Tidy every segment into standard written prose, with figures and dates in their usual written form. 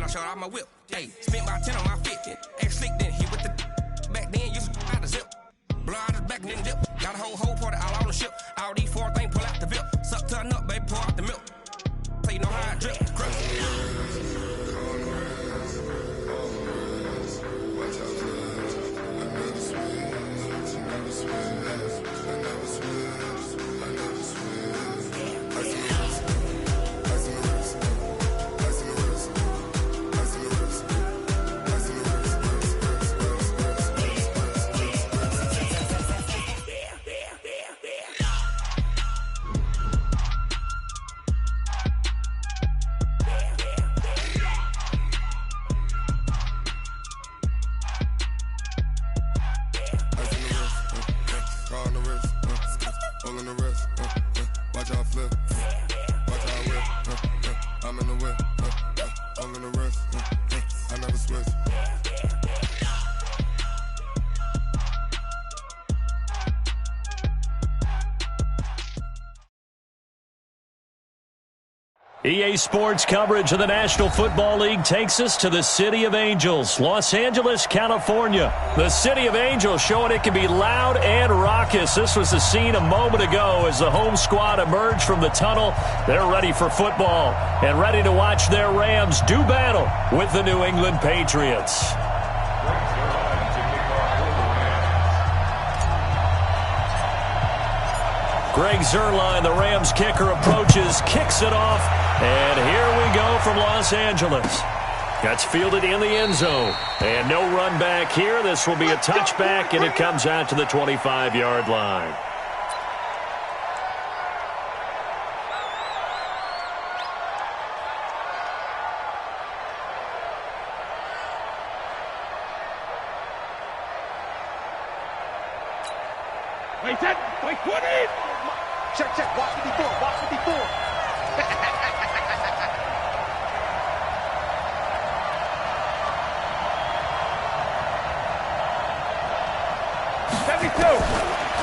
shot out my whip. Hey, spent about 10 on my fit. Act slick then hit with the back then, used to out the zip. Blow out his back and then dip. Got a whole party all on the ship. All these four things pull out the VIP. Suck to a nut, baby, pour out the milk. So you know how I drip. EA Sports coverage of the National Football League takes us to the City of Angels, Los Angeles, California. The City of Angels showing it can be loud and raucous. This was the scene a moment ago as the home squad emerged from the tunnel. They're ready for football and ready to watch their Rams do battle with the New England Patriots. Greg Zuerlein, the Rams kicker, approaches, kicks it off, and here we go from Los Angeles. That's fielded in the end zone. And no run back here. This will be a touchback, and it comes out to the 25-yard line. Wait, set, wait, 20! Check, check, watch 54, watch 54.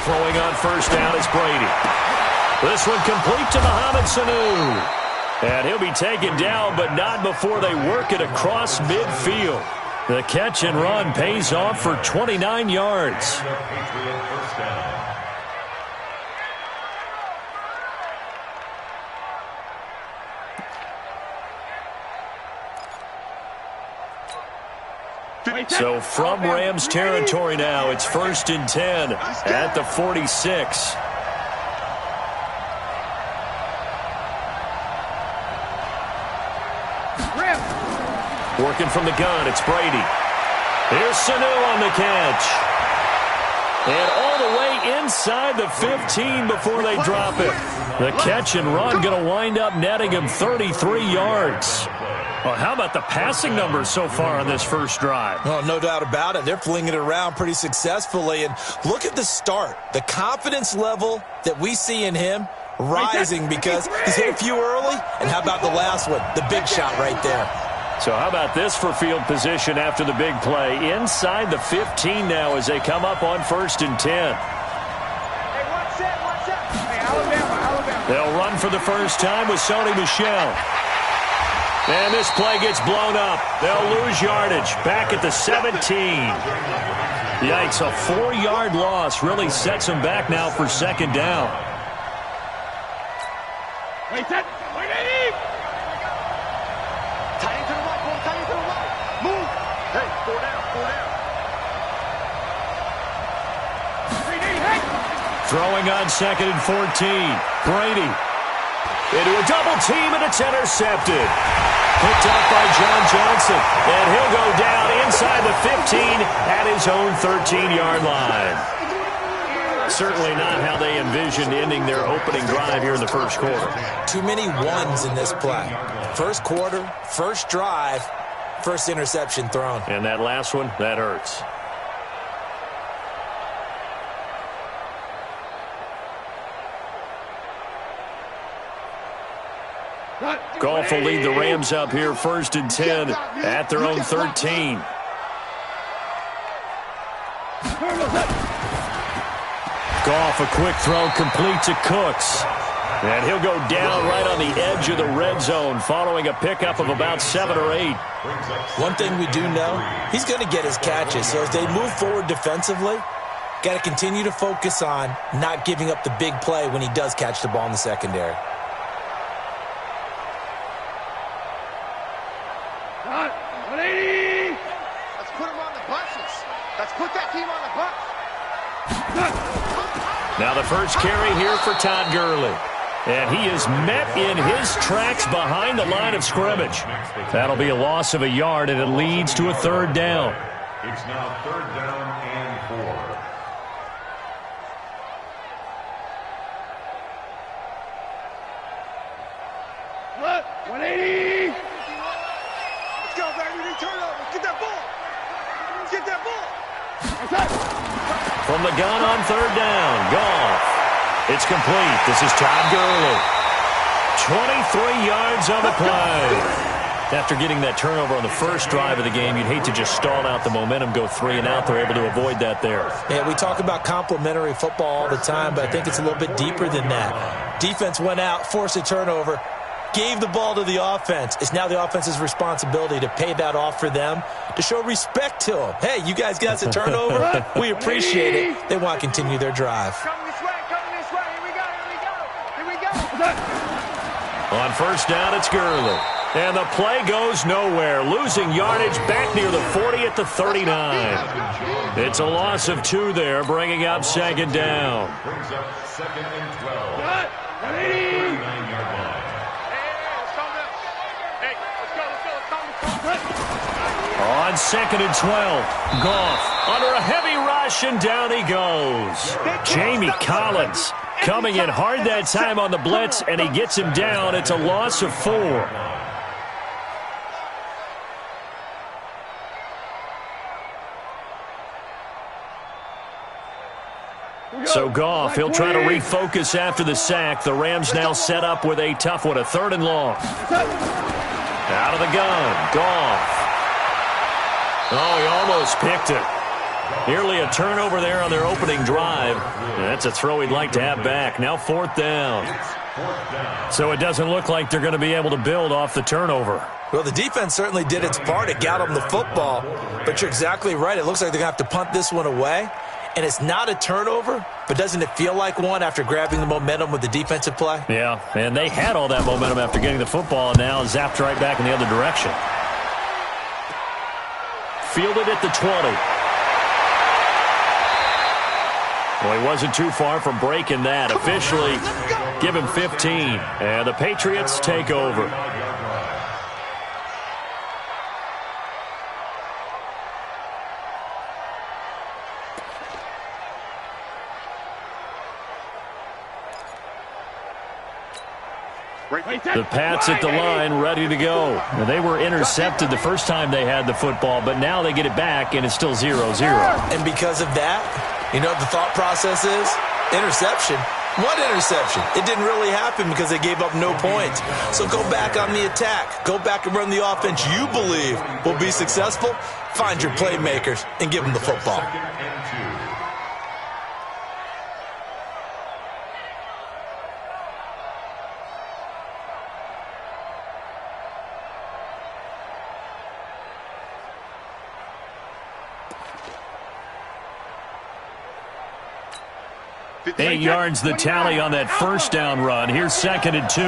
Throwing on first down is Brady. This one complete to Mohamed Sanu. And he'll be taken down, but not before they work it across midfield. The catch and run pays off for 29 yards. So from Rams territory now, it's 1st and 10 at the 46. Working from the gun, it's Brady. Here's Sanu on the catch. And all the way inside the 15 before they drop it. The catch and run going to wind up netting him 33 yards. Well, how about the passing numbers so far on this first drive? Oh, no doubt about it. They're flinging it around pretty successfully. And look at the start. The confidence level that we see in him rising because he's hit a few early. And how about the last one? The big shot right there. So how about this for field position after the big play? Inside the 15 now as they come up on 1st and 10. Hey, one set. Hey, Alabama. They'll run for the first time with Sony Michel. And this play gets blown up. They'll lose yardage back at the 17. Yikes, a 4-yard loss really sets them back now for 2nd down. Wait, set. Wait, Eddie. Tight into the right, boy. Tight into the right. Move. Hey, 4 down. Hey. Throwing on 2nd and 14. Brady. Into a double team, and it's intercepted. Picked up by John Johnson. And he'll go down inside the 15 at his own 13-yard line. Certainly not how they envisioned ending their opening drive here in the first quarter. Too many ones in this play. First quarter, first drive, first interception thrown. And that last one, that hurts. Goff will lead the Rams up here 1st and 10 at their own 13. Goff, a quick throw complete to Cooks. And he'll go down right on the edge of the red zone following a pickup of about 7 or 8. One thing we do know, he's going to get his catches. So as they move forward defensively, got to continue to focus on not giving up the big play when he does catch the ball in the secondary. Let's put him on the buses. Let's put that team on the bus. Now the first carry here for Todd Gurley. And he is met in his tracks behind the line of scrimmage. That'll be a loss of a yard, and it leads to a 3rd down. It's now 3rd down and 4. What? 180. Let's go, baby. Return over. Get that ball. Get that ball. From the gun on 3rd down, Goff. It's complete. This is Todd Gurley. 23 yards on the play. After getting that turnover on the first drive of the game, you'd hate to just stall out the momentum, go 3 and out. They're able to avoid that there. Yeah, we talk about complementary football all the time, but I think it's a little bit deeper than that. Defense went out, forced a turnover, gave the ball to the offense. It's now the offense's responsibility to pay that off for them, to show respect to them. Hey, you guys got a turnover? We appreciate it. They want to continue their drive. On 1st down, it's Gurley. And the play goes nowhere. Losing yardage back near the 40 at the 39. It's a loss of 2 there, bringing up 2nd down. Brings up 2nd and 12. 39-yard line. On 2nd and 12, Goff under a heavy rush, and down he goes. Jamie Collins coming in hard that time on the blitz, and he gets him down. It's a loss of 4. So Goff, he'll try to refocus after the sack. The Rams now set up with a tough one, a 3rd and long. Out of the gun, Goff. Oh, he almost picked it. Nearly a turnover there on their opening drive. That's a throw he'd like to have back. Now 4th down. So it doesn't look like they're going to be able to build off the turnover. Well, the defense certainly did its part. It got them the football. But you're exactly right. It looks like they're going to have to punt this one away. And it's not a turnover, but doesn't it feel like one after grabbing the momentum with the defensive play? Yeah, and they had all that momentum after getting the football, and now zapped right back in the other direction. Fielded at the 20. Well, he wasn't too far from breaking that. Officially, give him 15. And the Patriots take over. The Pats at the line, ready to go. Now, they were intercepted the first time they had the football, but now they get it back, and it's still 0-0. And because of that, you know what the thought process is? Interception. What interception? It didn't really happen because they gave up no points. So go back on the attack. Go back and run the offense you believe will be successful. Find your playmakers and give them the football. Eight yards the tally on that first down run. Here's 2nd and 2.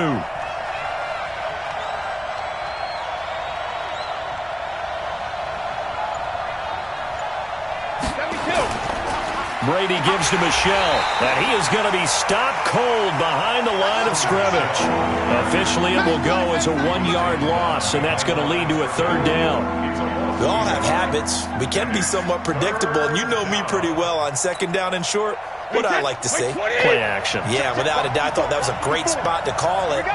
Brady gives to Michelle, and he is going to be stopped cold behind the line of scrimmage. Officially, it will go as a 1-yard loss, and that's going to lead to a 3rd down. We all have habits. We can be somewhat predictable, and you know me pretty well on 2nd down and short. What I like to see. Play action. Yeah, without a doubt, I thought that was a great spot to call it.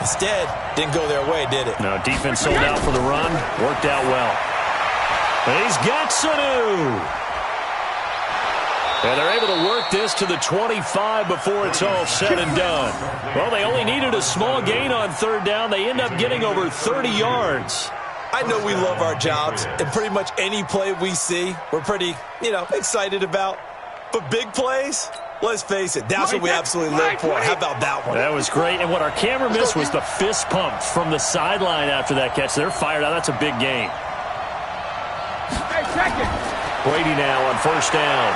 Instead, didn't go their way, did it? No, defense sold out for the run. Worked out well. And he's got Sanu. And they're able to work this to the 25 before it's all said and done. Well, they only needed a small gain on 3rd down. They end up getting over 30 yards. I know we love our jobs, and pretty much any play we see, we're pretty, excited about. But big plays, Let's face it, that's what we absolutely live for. How about that one? That was great. And what our camera missed was the fist pump from the sideline after that catch. They're fired out. That's a big game. Hey, check it. Brady now on first down.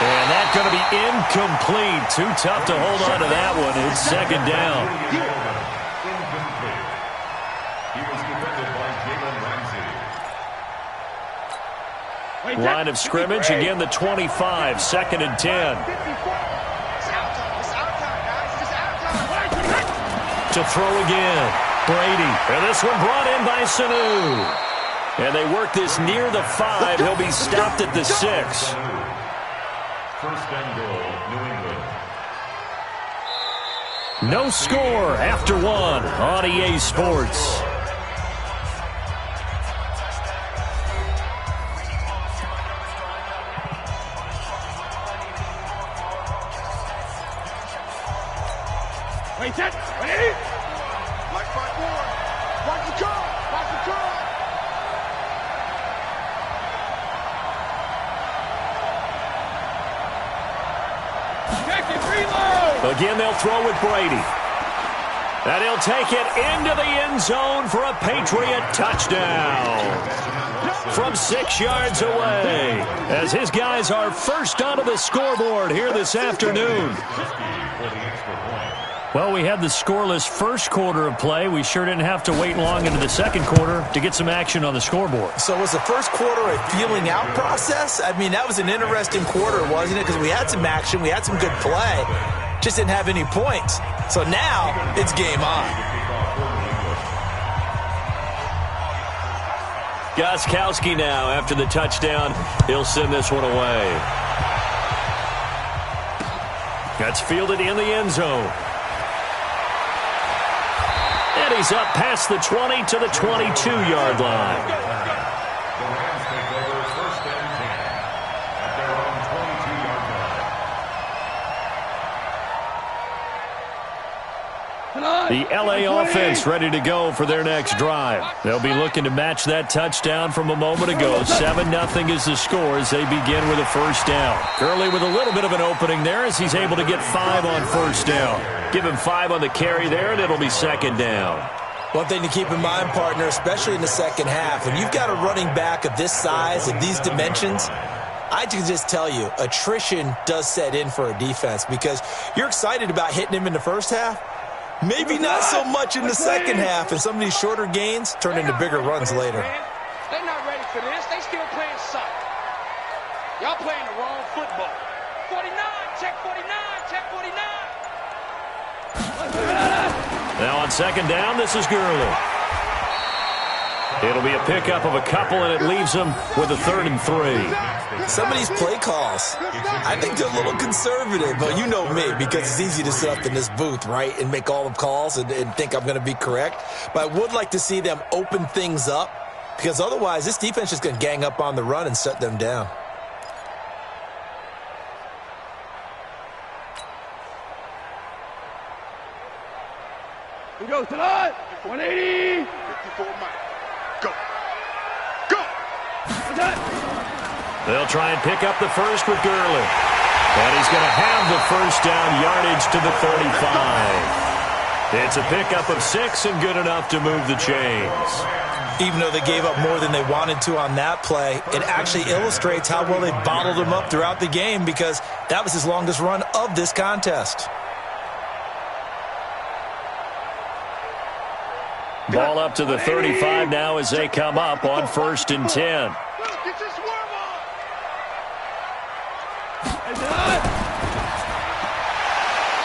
And that's going to be incomplete. Too tough to hold on to that one. It's second down. Incomplete. He was defended by Jalen Ramsey. Line of scrimmage, again the 25, second and 10. To throw again, Brady. And this one brought in by Sanu. And they work this near the 5. He'll be stopped at the 6. First and goal, New England. No score after 1 on EA Sports. Wait, set. Ready? Like front forward. Watch the curl. Watch the curl. Check it. Reload. Again, they'll throw with Brady. And he'll take it into the end zone for a Patriot touchdown. From 6 yards away, as his guys are first onto the scoreboard here this afternoon. Well, we had the scoreless first quarter of play. We sure didn't have to wait long into the second quarter to get some action on the scoreboard. So was the first quarter a feeling out process? I mean, that was an interesting quarter, wasn't it? Because we had some action, we had some good play, just didn't have any points. So now it's game on. Gostkowski now after the touchdown. He'll send this one away. That's fielded in the end zone. And he's up past the 20 to the 22-yard line. The Rams take over first and 10 at their own 22-yard line. The LA offense ready to go for their next drive. They'll be looking to match that touchdown from a moment ago. 7-0 is the score as they begin with a first down. Gurley with a little bit of an opening there as he's able to get 5 on first down. Give him 5 on the carry there, and it'll be second down. One thing to keep in mind, partner, especially in the second half, when you've got a running back of this size, of these dimensions, I can just tell you, attrition does set in for a defense because you're excited about hitting him in the first half. Maybe not so much in the second half, and some of these shorter gains turn into bigger runs later. They're not ready for this. They still playing soccer. Y'all playing the wrong football. 49, check 49, check 49. Now on second down, this is Gurley. It'll be a pickup of a couple, and it leaves them with a 3rd and 3. Some of these play calls, I think they're a little conservative, but you know me, because it's easy to sit up in this booth, right, and make all the calls and think I'm going to be correct. But I would like to see them open things up, because otherwise this defense is going to gang up on the run and shut them down. He goes to the 180. 54 miles. Go. Go. They'll try and pick up the first with Gurley. And he's going to have the first down yardage to the 35. It's a pickup of 6 and good enough to move the chains. Even though they gave up more than they wanted to on that play, it actually illustrates how well they bottled him up throughout the game because that was his longest run of this contest. Ball up to the 35 now as they come up on 1st and 10. Get your swerve on.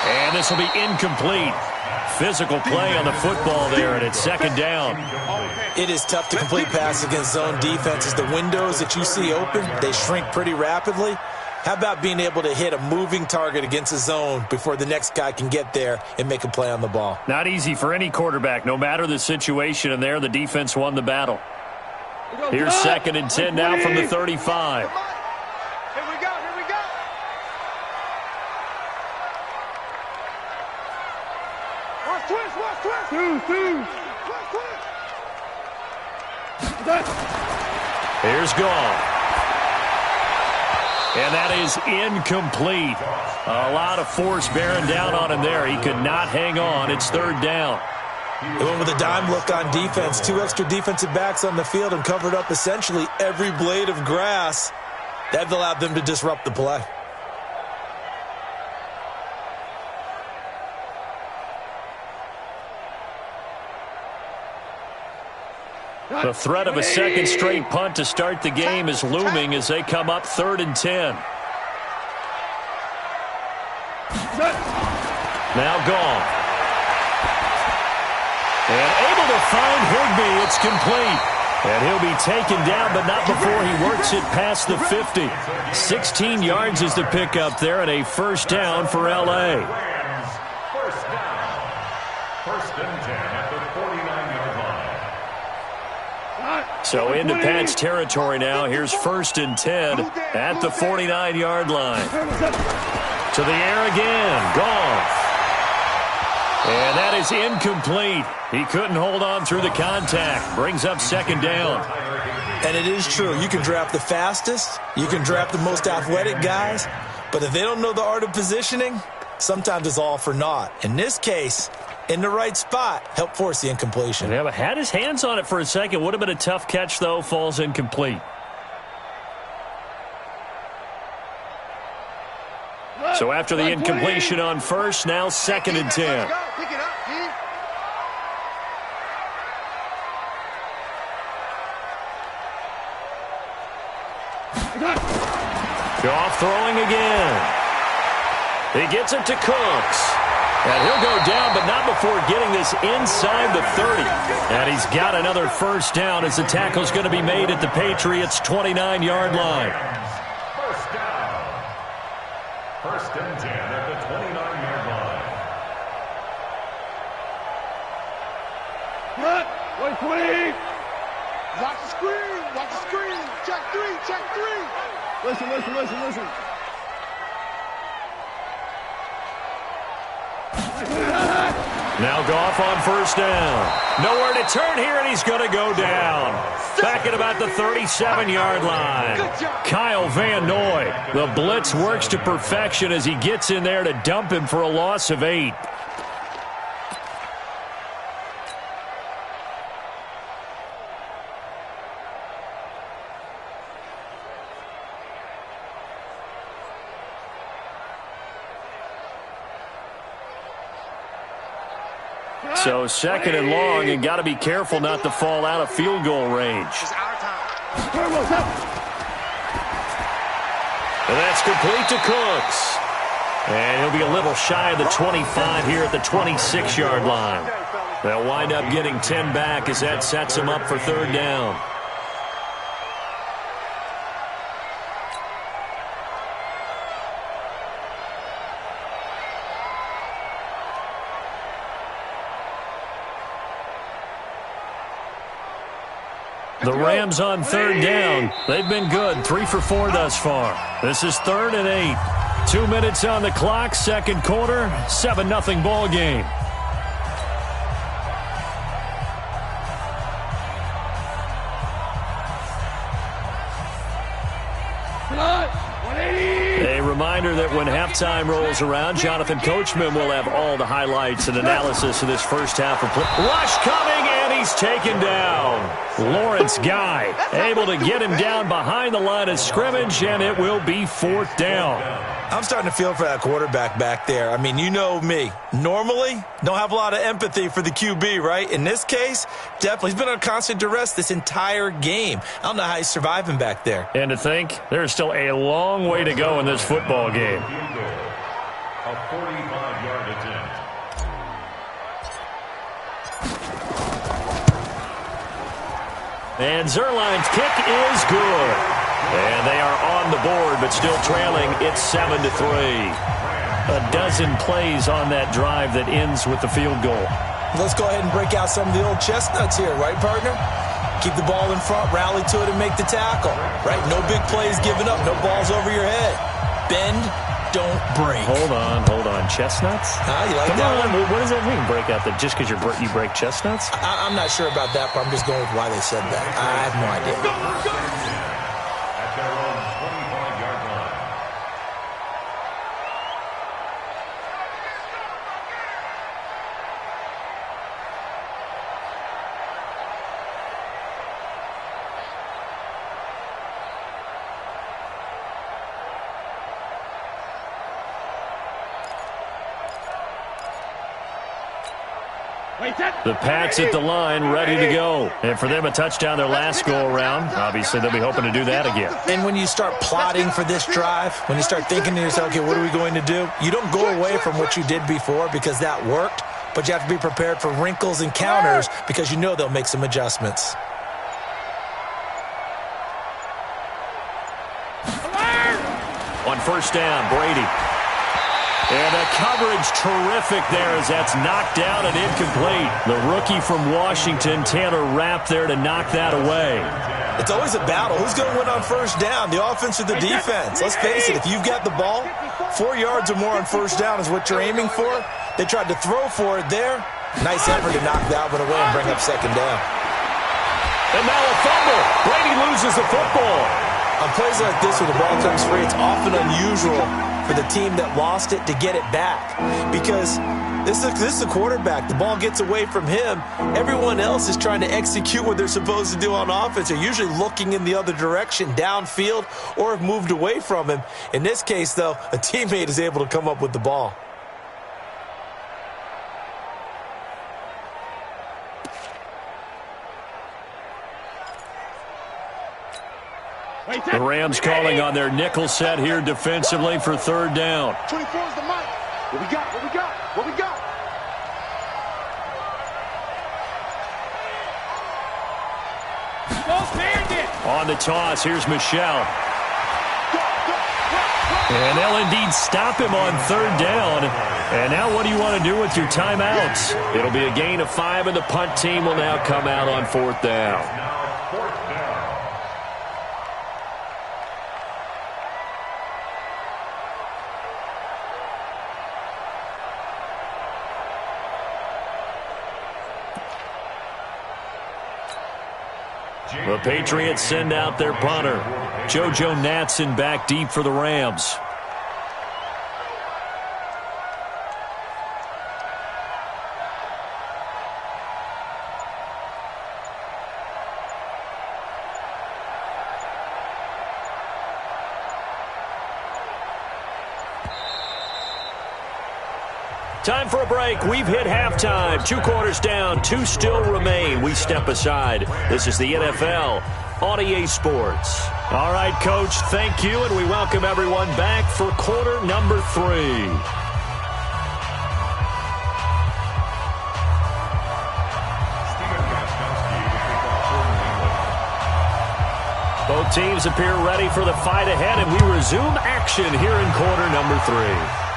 And this will be incomplete. Physical play on the football there, and it's second down. It is tough to complete passes against zone defenses. The windows that you see open, they shrink pretty rapidly. How about being able to hit a moving target against a zone before the next guy can get there and make a play on the ball? Not easy for any quarterback, no matter the situation, and there the defense won the battle. Here's 2nd and 10 now from the 35. Here we go. Here we go. Watch twist. Watch twist. Two. Watch twist. Here's Gall. And that is incomplete. A lot of force bearing down on him there. He could not hang on. It's third down. They went with a dime look on defense. 2 extra defensive backs on the field and covered up essentially every blade of grass. That allowed them to disrupt the play. The threat of a second straight punt to start the game is looming as they come up 3rd and 10. Now gone. And able to find Higbee. It's complete. And he'll be taken down, but not before he works it past the 50. 16 yards is the pickup there, and a first down for L.A. First down. 1st and 10 at the 49-yard line. So into Pat's territory now. Here's 1st and 10 at the 49-yard line. To the air again. Goff. And that is incomplete. He couldn't hold on through the contact. Brings up 2nd down. And it is true. You can draft the fastest. You can draft the most athletic guys. But if they don't know the art of positioning, sometimes it's all for naught. In this case, in the right spot, helped force the incompletion. Yeah, but had his hands on it for a second. Would have been a tough catch, though. Falls incomplete. So after the incompletion on first, now 2nd and 10. Goff throwing again. He gets it to Cooks. And he'll go down, but not before getting this inside the 30. And he's got another first down as the tackle's going to be made at the Patriots' 29-yard line. First down. 1st and 10 at the 29-yard line. Wait, 20. Watch the screen. Watch the screen. Check 3. Check 3. Listen. Now Goff on first down. Nowhere to turn here, and he's going to go down. Back at about the 37-yard line. Kyle Van Noy. The blitz works to perfection as he gets in there to dump him for a loss of 8. So 2nd and long, and got to be careful not to fall out of field goal range. And that's complete to Cooks. And he'll be a little shy of the 25 here at the 26-yard line. They'll wind up getting 10 back as that sets him up for 3rd down. The Rams on 3rd down. They've been good. 3 for 4 thus far. This is 3rd and 8. 2 minutes on the clock. 2nd quarter. 7-0 ball game. A reminder that when halftime rolls around, Jonathan Coachman will have all the highlights and analysis of this first half of play. Rush coming, and he's taken down. Lawrence Guy able to get him down behind the line of scrimmage, and it will be 4th down. I'm starting to feel for that quarterback back there. I mean, you know me. Normally, don't have a lot of empathy for the QB, right? In this case, definitely. He's been on constant duress this entire game. I don't know how he's surviving back there. And to think, there's still a long way to go in this football game. A 45-yard attempt. And Zerline's kick is good. And they are on the board, but still trailing. It's 7-3. A dozen plays on that drive that ends with the field goal. Let's go ahead and break out some of the old chestnuts here, right, partner? Keep the ball in front, rally to it, and make the tackle, right? No big plays given up, no balls over your head. Bend, don't break. Hold on. Chestnuts? You like Come that on. one? What does that mean, break out? That just because you break chestnuts? I'm not sure about that, but I'm just going with why they said that. I have no idea. At their own 25-yard line. The Pats at the line, ready to go. And for them, a touchdown their last go-around. Obviously, they'll be hoping to do that again. And when you start plotting for this drive, when you start thinking to yourself, okay, what are we going to do? You don't go away from what you did before because that worked, but you have to be prepared for wrinkles and counters because you know they'll make some adjustments. On first down, Brady. And the coverage terrific there as that's knocked down and incomplete. The rookie from Washington, Tanner Rapp, there to knock that away. It's always a battle. Who's going to win on first down, the offense or the defense? Let's face it, if you've got the ball, 4 yards or more on first down is what you're aiming for. They tried to throw for it there. Nice effort to knock that one away and bring up second down. And now a fumble. Brady loses the football. On plays like this where the ball comes free, it's often unusual for the team that lost it to get it back because this is the quarterback. The ball gets away from him. Everyone else is trying to execute what they're supposed to do on offense. They're usually looking in the other direction, downfield, or have moved away from him. In this case, though, a teammate is able to come up with the ball. The Rams calling on their nickel set here defensively for third down. 24 is the mic. What we got? What we got? What we got? On the toss, here's Michelle. And they'll indeed stop him on third down. And now what do you want to do with your timeouts? It'll be a gain of 5, and the punt team will now come out on fourth down. The Patriots send out their punter. JoJo Natson back deep for the Rams. Time for a break. We've hit halftime. 2 quarters down. 2 still remain. We step aside. This is the NFL on EA Sports. All right, Coach, thank you, and we welcome everyone back for quarter number 3. Both teams appear ready for the fight ahead, and we resume action here in quarter number 3.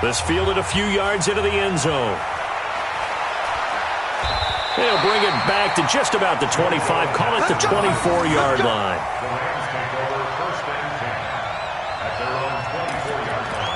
This fielded a few yards into the end zone. They'll bring it back to just about the 25, call it the 24-yard line. The Rams take over first and 10 at their own 24-yard line.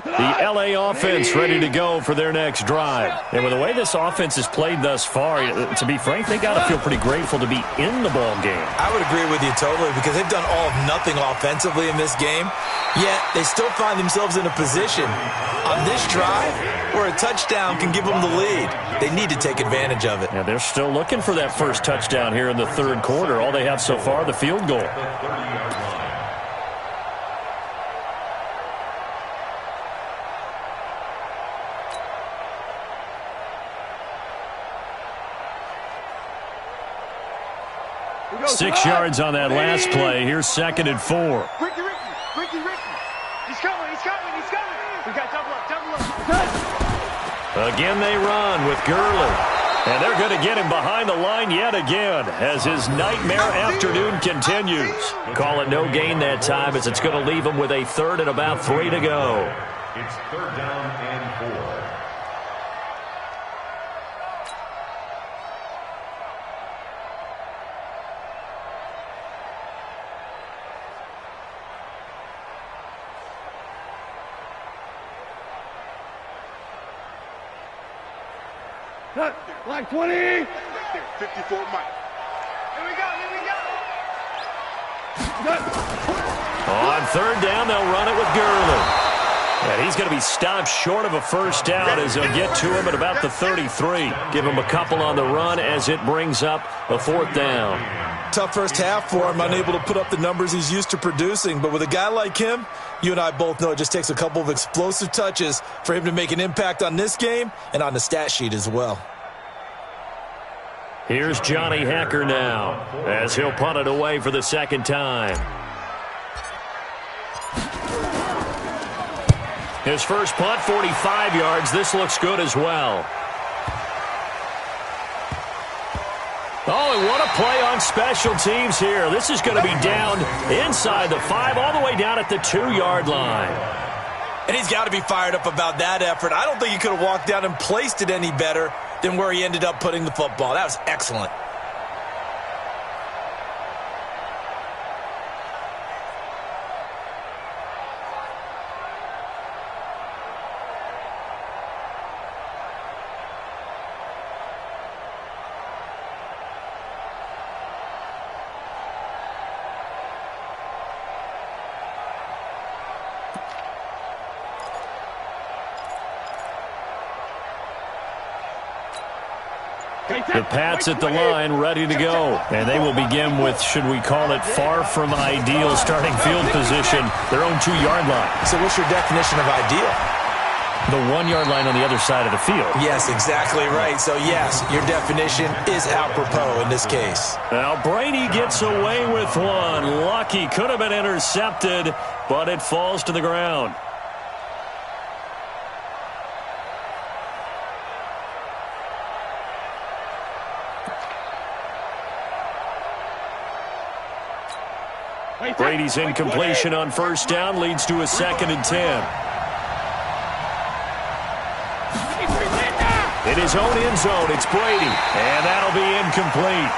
The LA offense ready to go for their next drive. And with the way this offense has played thus far, to be frank, they got to feel pretty grateful to be in the ball game. I would agree with you totally because they've done all of nothing offensively in this game, yet they still find themselves in a position on this drive where a touchdown can give them the lead. They need to take advantage of it. Yeah, they're still looking for that first touchdown here in the third quarter. All they have so far, the field goal. Six yards on that last play. Here's 2nd and 4. Ricky. He's coming. We got double up. Again they run with Gurley. And they're going to get him behind the line yet again as his nightmare afternoon continues. Call it no gain that time as it's going to leave him with a 3rd and about 3 to go. It's 3rd down and 4. Line 20. 54 Mike. Here we go. On 3rd down, they'll run it with Gurley. And he's going to be stopped short of a first down as they'll get to him at about the 33. Give him a couple on the run as it brings up a fourth down. Tough first half for him, unable to put up the numbers he's used to producing. But with a guy like him, you and I both know it just takes a couple of explosive touches for him to make an impact on this game and on the stat sheet as well. Here's Johnny Hekker now as he'll punt it away for the second time. His first punt, 45 yards. This looks good as well. Oh, and what a play on special teams here. This is going to be down inside the 5, all the way down at the 2-yard line. And he's got to be fired up about that effort. I don't think he could have walked down and placed it any better than where he ended up putting the football. That was excellent. The Pats at the line, ready to go. And they will begin with, should we call it, far from ideal starting field position, their own 2-yard line. So what's your definition of ideal? The 1-yard line on the other side of the field. Yes, exactly right. So, yes, your definition is apropos in this case. Now, Brady gets away with one. Lucky, could have been intercepted, but it falls to the ground. Brady's incompletion on first down leads to a 2nd and 10. In his own end zone, it's Brady, and that'll be incomplete.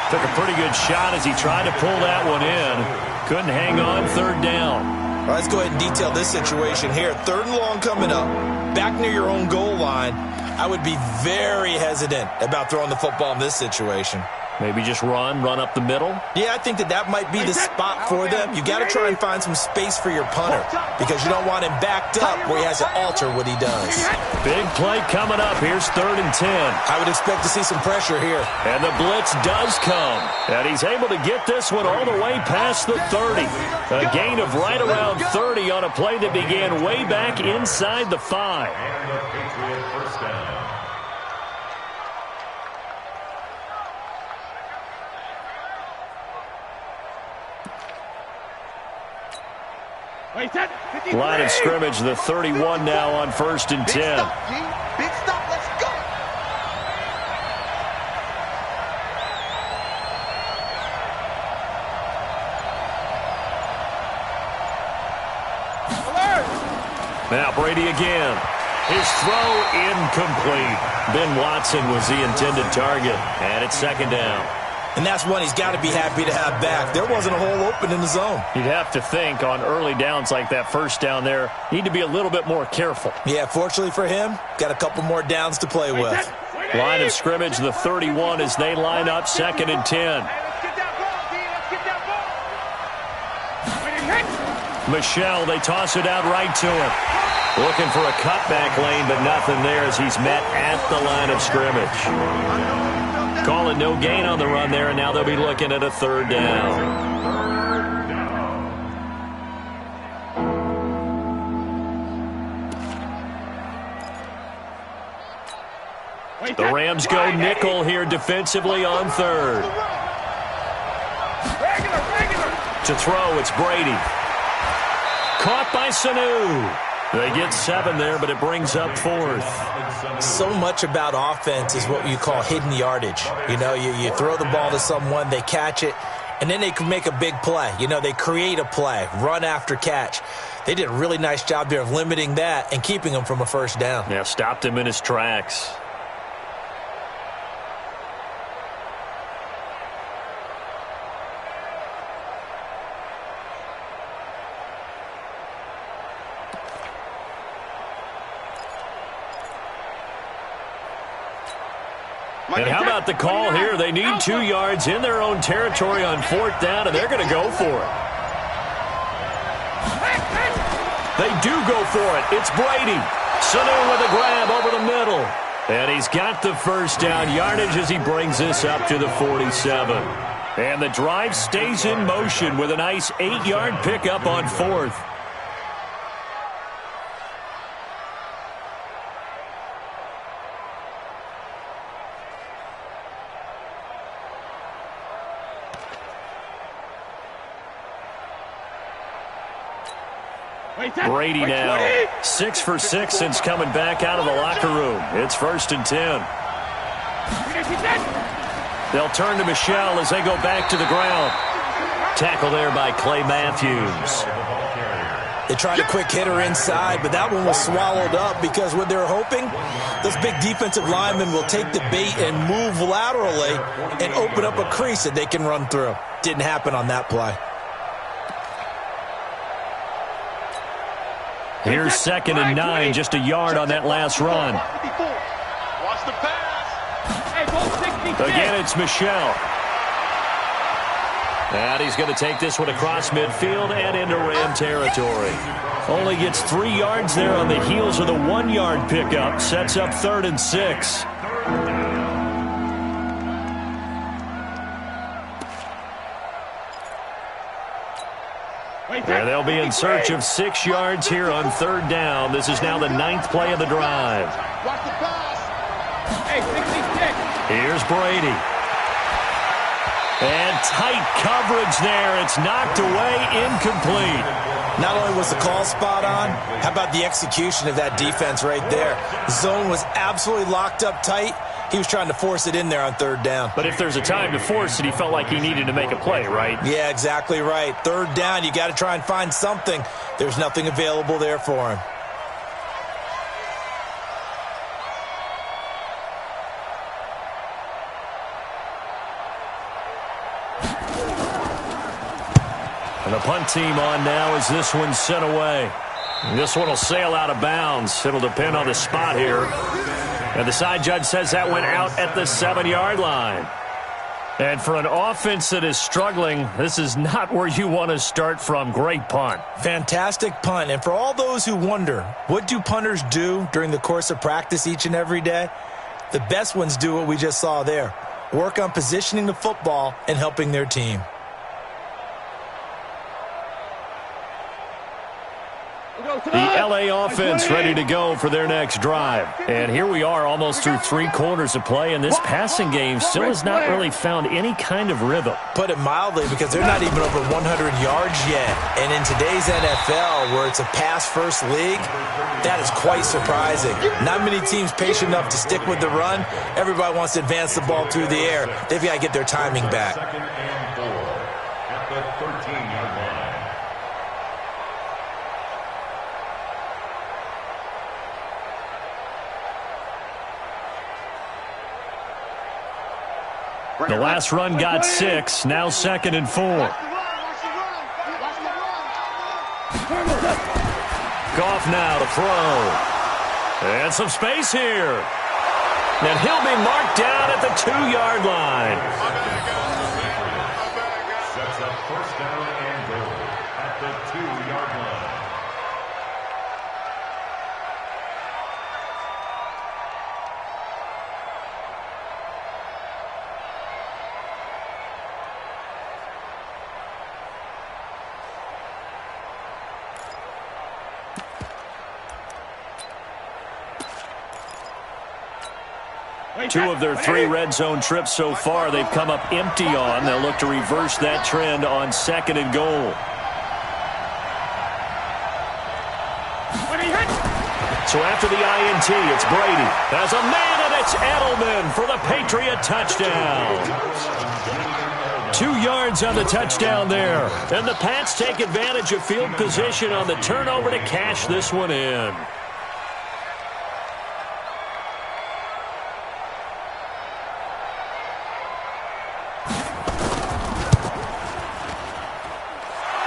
Took a pretty good shot as he tried to pull that one in. Couldn't hang on, 3rd down. All right, let's go ahead and detail this situation here. 3rd and long coming up, back near your own goal line. I would be very hesitant about throwing the football in this situation. Maybe just run up the middle? Yeah, I think that might be the spot for them. You got to try and find some space for your punter because you don't want him backed up where he has to alter what he does. Big play coming up. Here's 3rd and 10. I would expect to see some pressure here. And the blitz does come. And he's able to get this one all the way past the 30. A gain of right around 30 on a play that began way back inside the 5. And the Patriot first down. Line of scrimmage, the 31 now on 1st and 10. Big stop, let's go. Now Brady again. His throw incomplete. Ben Watson was the intended target, and it's 2nd down. And that's one he's got to be happy to have back. There wasn't a hole open in the zone. You'd have to think on early downs like that first down there, need to be a little bit more careful. Yeah, fortunately for him, got a couple more downs to play with. Line of scrimmage, the 31 as they line up, 2nd and 10. Michelle, they toss it out right to him. Looking for a cutback lane, but nothing there as he's met at the line of scrimmage. Calling no gain on the run there, and now they'll be looking at a 3rd down. The Rams go nickel here defensively on 3rd. To throw, it's Brady. Caught by Sanu. They get 7 there, but it brings up 4th. So much about offense is what you call hidden yardage. You know, you throw the ball to someone, they catch it, and then they can make a big play. You know, they create a play, run after catch. They did a really nice job there of limiting that and keeping him from a first down. Yeah, stopped him in his tracks. And how about the call here? They need 2 yards in their own territory on 4th down, and they're going to go for it. They do go for it. It's Brady. Sanu with a grab over the middle. And he's got the first down yardage as he brings this up to the 47. And the drive stays in motion with a nice 8-yard pickup on 4th. Brady now, 6 for 6 since coming back out of the locker room. It's 1st and 10. They'll turn to Michelle as they go back to the ground. Tackle there by Clay Matthews. They tried a quick hitter inside, but that one was swallowed up because what they're hoping, those big defensive linemen will take the bait and move laterally and open up a crease that they can run through. Didn't happen on that play. Here's 2nd and 9, just a yard on that last run. Watch the pass. Again, it's Michelle. And he's going to take this one across midfield and into Ram territory. Only gets 3 yards there on the heels of the 1-yard pickup. Sets up 3rd and 6. And they'll be in search of 6 yards here on 3rd down. This is now the 9th play of the drive. Here's Brady. And tight coverage there. It's knocked away, incomplete. Not only was the call spot on, how about the execution of that defense right there? The zone was absolutely locked up tight. He was trying to force it in there on 3rd down. But if there's a time to force it, he felt like he needed to make a play, right? Yeah, exactly right. 3rd down, you got to try and find something. There's nothing available there for him. And the punt team on now as this one's sent away. And this one will sail out of bounds. It'll depend on the spot here. And the side judge says that went out at the 7-yard line. And for an offense that is struggling, this is not where you want to start from. Great punt. Fantastic punt. And for all those who wonder, what do punters do during the course of practice each and every day? The best ones do what we just saw there. Work on positioning the football and helping their team. The LA offense ready to go for their next drive. And here we are almost through 3 quarters of play, and this passing game still has not really found any kind of rhythm. Put it mildly, because they're not even over 100 yards yet. And in today's NFL, where it's a pass-first league, that is quite surprising. Not many teams patient enough to stick with the run. Everybody wants to advance the ball through the air. They've got to get their timing back. 2nd and 4 at the 13-yard line. The last run got 6, now 2nd and 4. Goff now to throw. And some space here. And he'll be marked down at the 2-yard line. Sets up 1st down and goal at the 2-yard line. Two of their 3 red zone trips so far they've come up empty on. They'll look to reverse that trend on 2nd and goal. So after the INT, it's Brady. As a man, and it's Edelman for the Patriot touchdown. 2 yards on the touchdown there. And the Pats take advantage of field position on the turnover to cash this one in.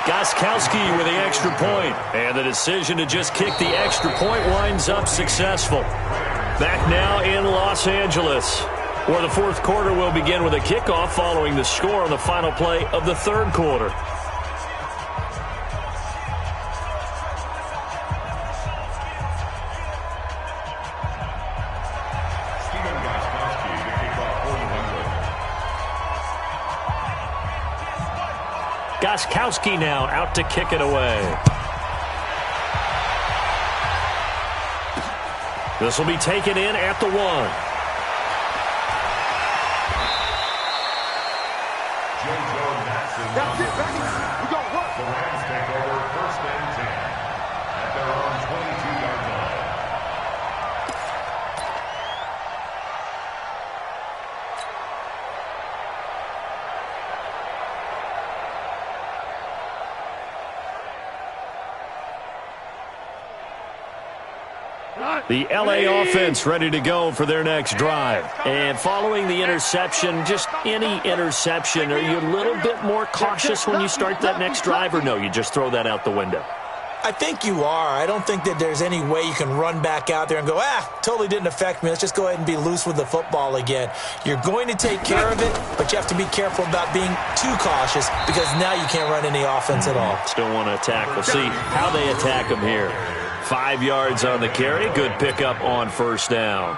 Goskowski with the extra point. And the decision to just kick the extra point winds up successful. Back now in Los Angeles, where the 4th quarter will begin with a kickoff following the score on the final play of the 3rd quarter. Gostkowski now out to kick it away. This will be taken in at the 1. That's it, baby. We got work. The Rams take over 1st and 10 at their own 22-yard line. The LA offense ready to go for their next drive. And following the interception, just any interception, are you a little bit more cautious when you start that next drive, or no, you just throw that out the window? I think you are. I don't think that there's any way you can run back out there and go, totally didn't affect me. Let's just go ahead and be loose with the football again. You're going to take care of it, but you have to be careful about being too cautious because now you can't run any offense at all. Still want to attack. We'll see how they attack them here. 5 yards on the carry. Good pickup on 1st down.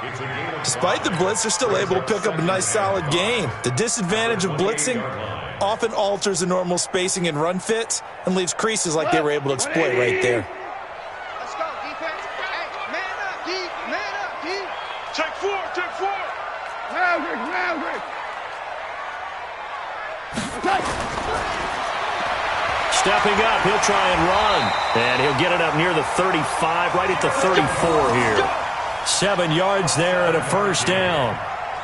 Despite the blitz, they're still able to pick up a nice, solid gain. The disadvantage of blitzing often alters the normal spacing and run fits and leaves creases like they were able to exploit right there. Let's go, defense. Hey, man up, D. Man up, D. Take 4, take 4. Maverick. Stepping up, he'll try and run. And he'll get it up near the 35, right at the 34 here. 7 yards there and a 1st down.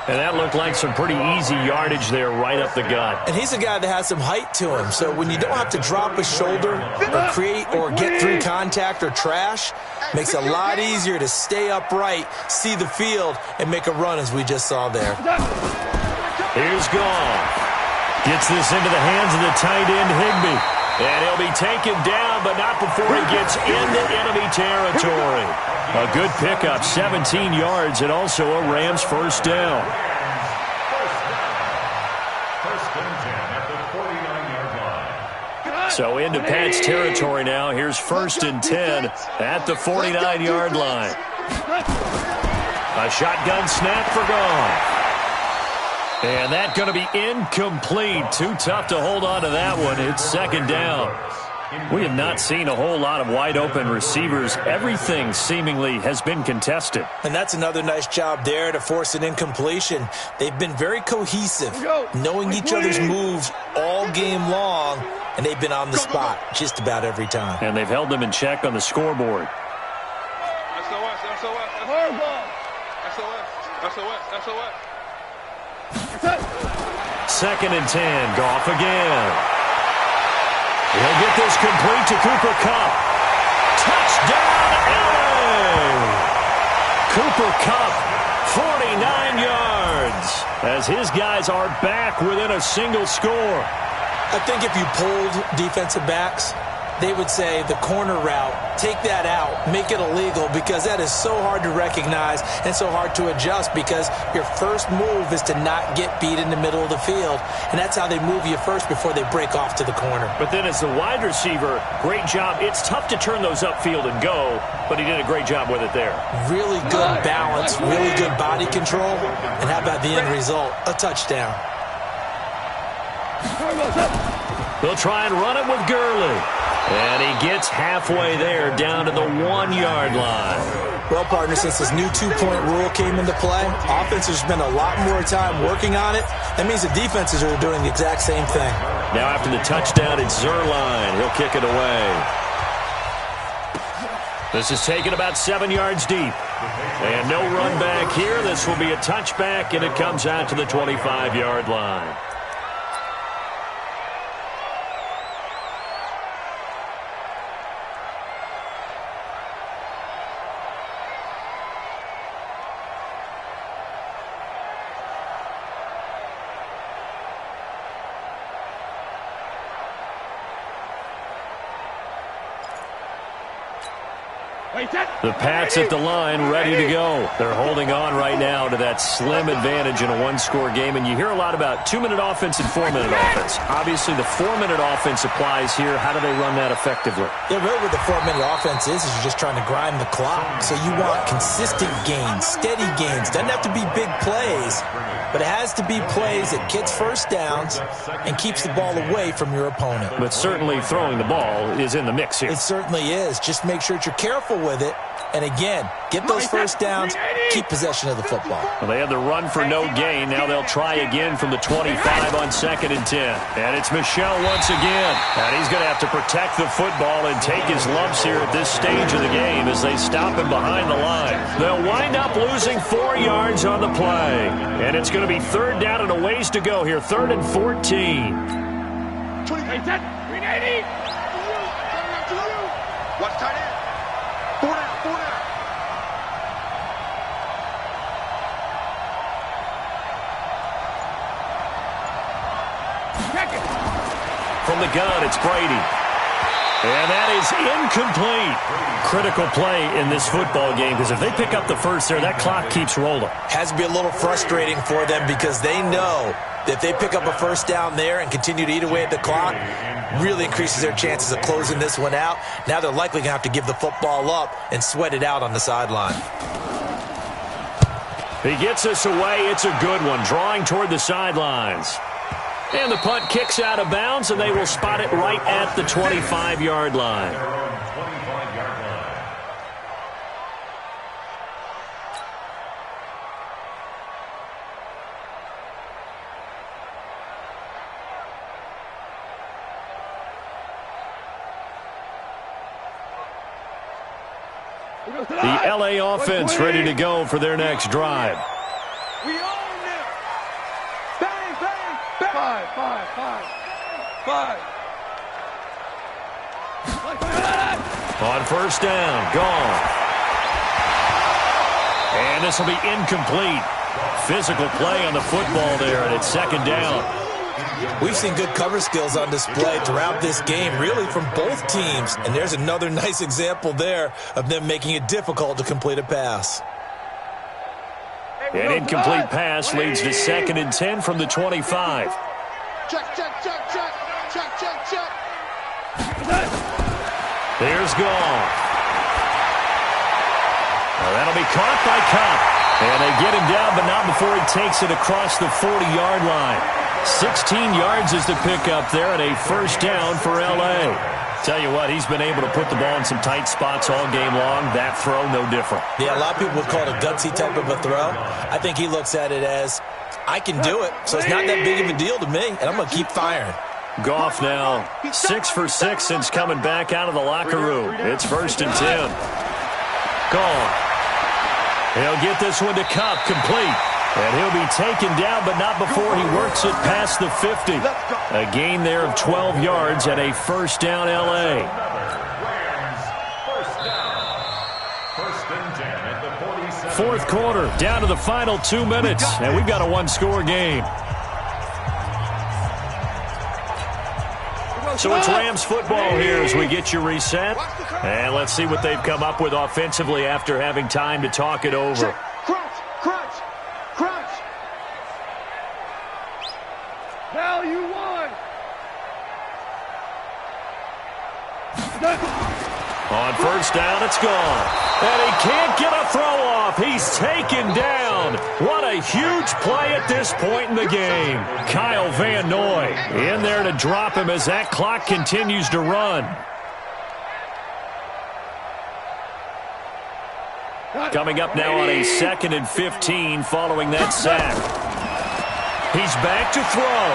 And that looked like some pretty easy yardage there right up the gut. And he's a guy that has some height to him, so when you don't have to drop a shoulder or create or get through contact or trash, makes it a lot easier to stay upright, see the field, and make a run as we just saw there. Here's Goff. Gets this into the hands of the tight end, Higbee. And he'll be taken down, but not before he gets into enemy territory. A good pickup, 17 yards, and also a Rams 1st down. First and 10 at the 49-yard line. So into Pat's territory now. Here's 1st and 10 at the 49-yard line. A shotgun snap for Goff. And that's going to be incomplete. Too tough to hold on to that one. It's 2nd down. We have not seen a whole lot of wide-open receivers. Everything seemingly has been contested. And that's another nice job there to force an incompletion. They've been very cohesive, knowing each other's moves all game long, and they've been on the spot just about every time. And they've held them in check on the scoreboard. SOS. 2nd and 10. Goff again. He'll get this complete to Cooper Kupp. Touchdown, LA! Cooper Kupp, 49 yards, as his guys are back within a single score. I think if you polled defensive backs, they would say the corner route, take that out, make it illegal, because that is so hard to recognize and so hard to adjust, because your first move is to not get beat in the middle of the field, and that's how they move you first before they break off to the corner. But then as the wide receiver, great job. It's tough to turn those upfield and go, but he did a great job with it there. Really good balance, really good body control, and how about the end result? A touchdown. They'll try and run it with Gurley. And he gets halfway there, down to the 1-yard line. Well, partner, since this new two-point rule came into play, offenses spend a lot more time working on it. That means the defenses are doing the exact same thing. Now after the touchdown, it's Zerline. He'll kick it away. This is taken about 7 yards deep. And no run back here. This will be a touchback, and it comes out to the 25-yard line. The Pats at the line, ready to go. They're holding on right now to that slim advantage in a one-score game, and you hear a lot about 2-minute offense and 4-minute offense. Obviously, the 4-minute offense applies here. How do they run that effectively? Yeah, really what the 4-minute offense is you're just trying to grind the clock. So you want consistent gains, steady gains. Doesn't have to be big plays, but it has to be plays that gets first downs and keeps the ball away from your opponent. But certainly throwing the ball is in the mix here. It certainly is. Just make sure that you're careful with it. And again, get those first downs, keep possession of the football. Well, they had the run for no gain. Now they'll try again from the 25 on 2nd and 10. And it's Michel once again. And he's going to have to protect the football and take his lumps here at this stage of the game as they stop him behind the line. They'll wind up losing 4 yards on the play. And it's going to be 3rd down and a ways to go here. 3rd and 14. 20, 10, 380. Watch tight end. 4 down, 4 down. From the gun, it's Brady. And that is incomplete. Critical play in this football game because if they pick up the first there, that clock keeps rolling. Has to be a little frustrating for them because they know that if they pick up a first down there and continue to eat away at the clock, really increases their chances of closing this one out. Now they're likely going to have to give the football up and sweat it out on the sideline. He gets us away. It's a good one, drawing toward the sidelines. And the punt kicks out of bounds, and they will spot it right at the 25-yard line. The LA offense ready to go for their next drive. We own them. Bang, bang, bang. 5. On first down, gone. And this will be incomplete. Physical play on the football there, and it's 2nd down. We've seen good cover skills on display throughout this game, really from both teams. And there's another nice example there of them making it difficult to complete a pass. An incomplete pass leads to 2nd and 10 from the 25. Check. There's Gall. Well, that'll be caught by Cup. And they get him down, but not before he takes it across the 40-yard line. 16 yards is the pickup there, and a first down for L.A. Tell you what, he's been able to put the ball in some tight spots all game long. That throw, no different. Yeah, a lot of people would call it a gutsy type of a throw. I think he looks at it as, I can do it, so it's not that big of a deal to me, and I'm going to keep firing. Goff now 6 for 6 since coming back out of the locker room. It's 1st and 10. Gone. He'll get this one to Cup, complete. And he'll be taken down, but not before he works it past the 50. A gain there of 12 yards and a first down L.A. Fourth quarter, down to the final 2 minutes, and we've got a one-score game. So it's Rams football here as we get you reset. And let's see what they've come up with offensively after having time to talk it over. Crunch. Now you won. On first down, it's gone. And he can't get a throw off. He's taken down. What a huge play at this point in the game. Kyle Van Noy in there to drop him as that clock continues to run. Coming up now on a 2nd and 15 following that sack. He's back to throw.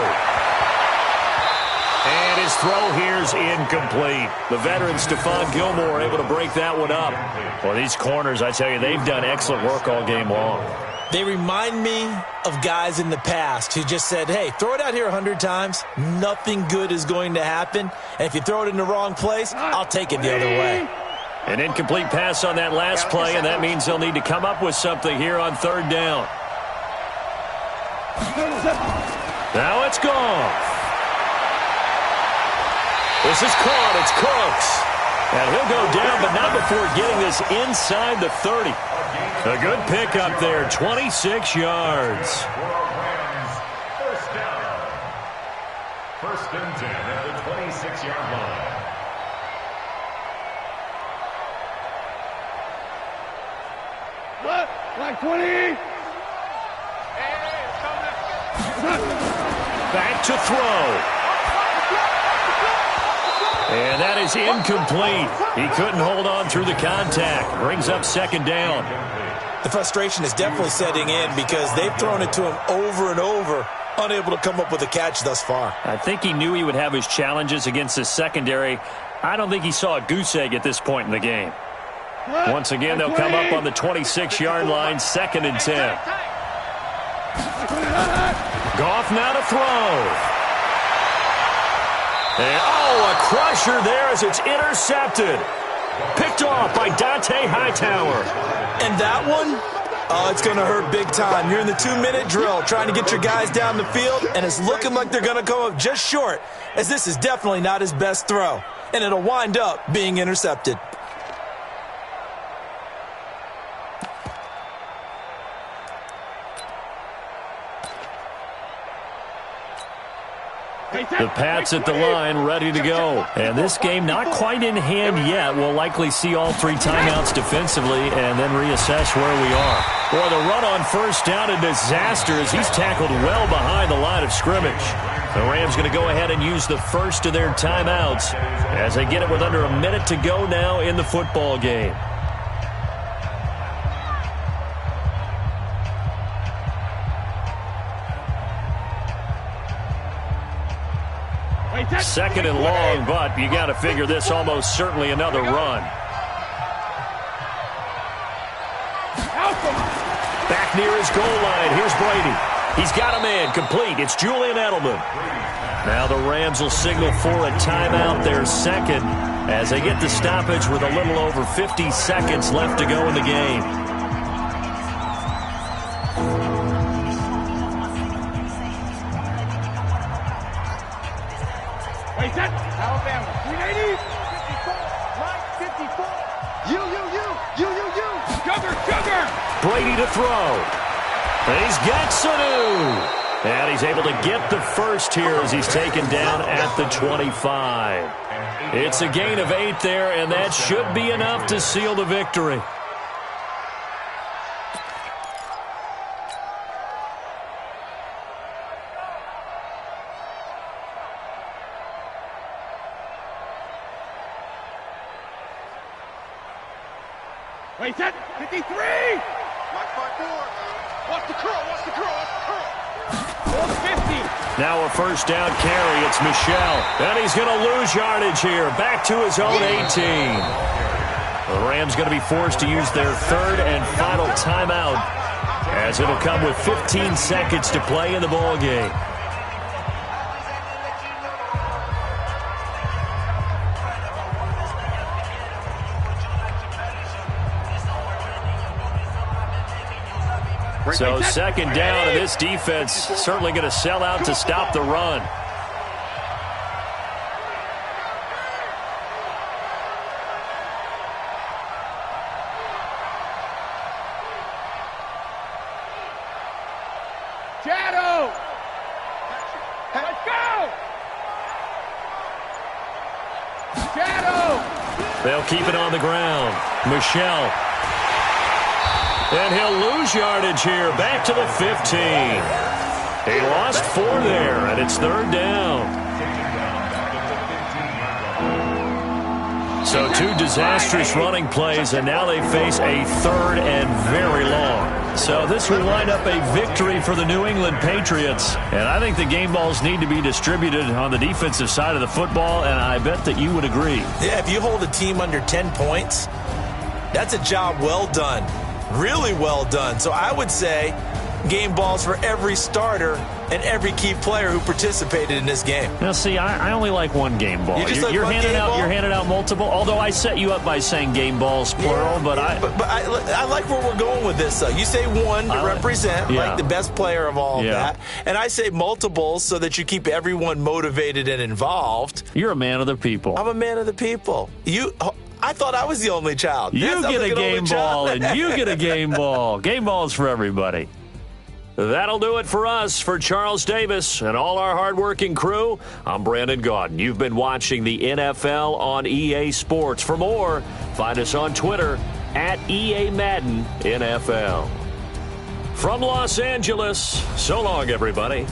And his throw here's incomplete. The veteran Stephon Gilmore able to break that one up. Well, these corners, I tell you, they've done excellent work all game long. They remind me of guys in the past who just said, hey, throw it out here 100 times. Nothing good is going to happen. And if you throw it in the wrong place, I'll take it the other way. An incomplete pass on that last play, and that means they'll need to come up with something here on 3rd down. Now it's gone. This is caught. It's Cooks. And he'll go down, but not before getting this inside the 30. A good pickup there, 26 yards. First down. First and 10 at the 26-yard line. What? Like 20? Back to throw. And that is incomplete. He couldn't hold on through the contact. Brings up second down. The frustration is definitely setting in because they've thrown it to him over and over, unable to come up with a catch thus far. I think he knew he would have his challenges against his secondary. I don't think he saw a goose egg at this point in the game. Once again, they'll come up on the 26-yard line, 2nd and 10. Goff now to throw. And, a crusher there as it's intercepted. Picked off by Dante Hightower. And that one, it's going to hurt big time. You're in the 2-minute drill trying to get your guys down the field, and it's looking like they're going to come up just short, as this is definitely not his best throw. And it'll wind up being intercepted. The Pats at the line, ready to go. And this game not quite in hand yet. We'll likely see all 3 timeouts defensively and then reassess where we are. Boy, the run on first down, a disaster as he's tackled well behind the line of scrimmage. The Rams going to go ahead and use the first of their timeouts as they get it with under a minute to go now in the football game. Second and long, but you got to figure this almost certainly another run. Back near his goal line. Here's Brady. He's got a man complete. It's Julian Edelman. Now the Rams will signal for a timeout, their second, as they get the stoppage with a little over 50 seconds left to go in the game. Wait, that Alabama. 380. 54. Right, 54. You. Sugar. Brady to throw. And he's got Sanu. And he's able to get the first here as he's taken down at the 25. It's a gain of 8 there, and that should be enough to seal the victory. Wait, that 53. Watch my board. Watch the curl. 50. Now a first down carry. It's Michel. And he's going to lose yardage here. Back to his own 18. The Rams going to be forced to use their third and final timeout as it'll come with 15 seconds to play in the ball game. So second down, and this defense certainly going to sell out to stop the run. Shadow. Let's go. Shadow. They'll keep it on the ground. Michel. And he'll lose yardage here, back to the 15. He lost 4 there, and it's third down. So 2 disastrous running plays, and now they face a third and very long. So this will wind up a victory for the New England Patriots. And I think the game balls need to be distributed on the defensive side of the football, and I bet that you would agree. Yeah, if you hold a team under 10 points, that's a job well done. Really well done. So I would say game balls for every starter and every key player who participated in this game. Now, see, I only like one game ball. You're handing out multiple. Although I set you up by saying game balls plural, but I like where we're going with this. You say one to represent like the best player of all of that, and I say multiples so that you keep everyone motivated and involved. You're a man of the people. I'm a man of the people. I thought I was the only child. You get a game ball, and you get a game ball. Game balls for everybody. That'll do it for us. For Charles Davis and all our hardworking crew, I'm Brandon Gaudin. You've been watching the NFL on EA Sports. For more, find us on Twitter at EA Madden NFL. From Los Angeles, so long, everybody.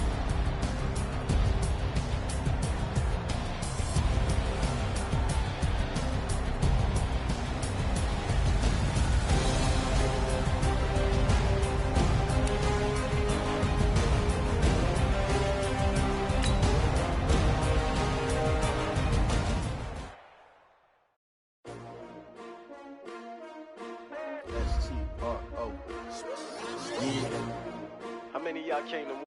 How many of y'all came to